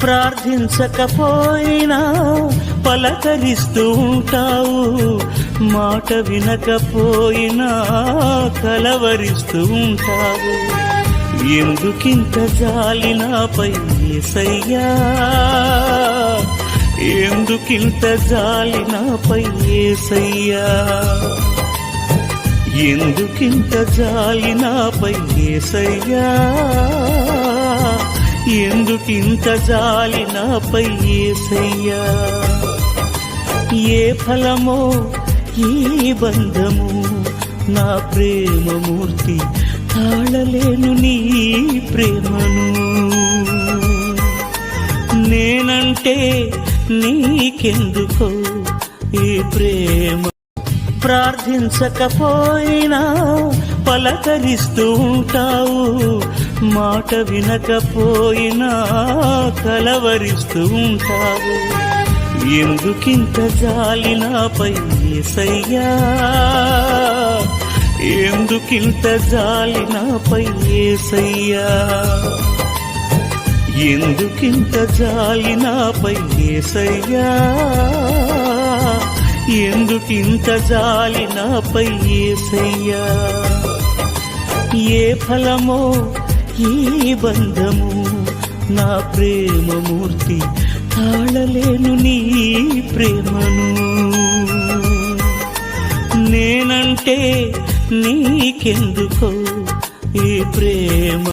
ప్రార్థించకపోయినా పలకరిస్తూ ఉంటావు, మాట వినకపోయినా కలవరిస్తూ ఉంటావు. ఎందుకింత జాలి నాపై యేసయ్యా, ఎందుకింత జాలి నాపై యేసయ్యా, ఎందుకింత జాలి నాపై యేసయ్యా, ఎందుకింత జాలి నాపై యేసయ్యా. ఏ ఫలమో ఈ బంధము, నా ప్రేమమూర్తి తాళలేను నీ ప్రేమను. నేనంటే నీకెందుకో ఈ ప్రేమ. ప్రార్థించకపోయినా పలకరిస్తూ ఉంటావు, మాట వినకపోయినా కలవరిస్తూ ఉంటావు. ఎందుకింత జాలి నాపై యేసయ్యా, ఎందుకింత జాలి నాపై యేసయ్యా, ఎందుకింత జాలి నాపై యేసయ్యా, ఎందుకింత జాలి నాపై యేసయ్యా. ఏ ఫలమో ఈ బంధము, నా ప్రేమమూర్తి తాళలేను నీ ప్రేమను. నేనంటే నీకెందుకో ఈ ప్రేమ.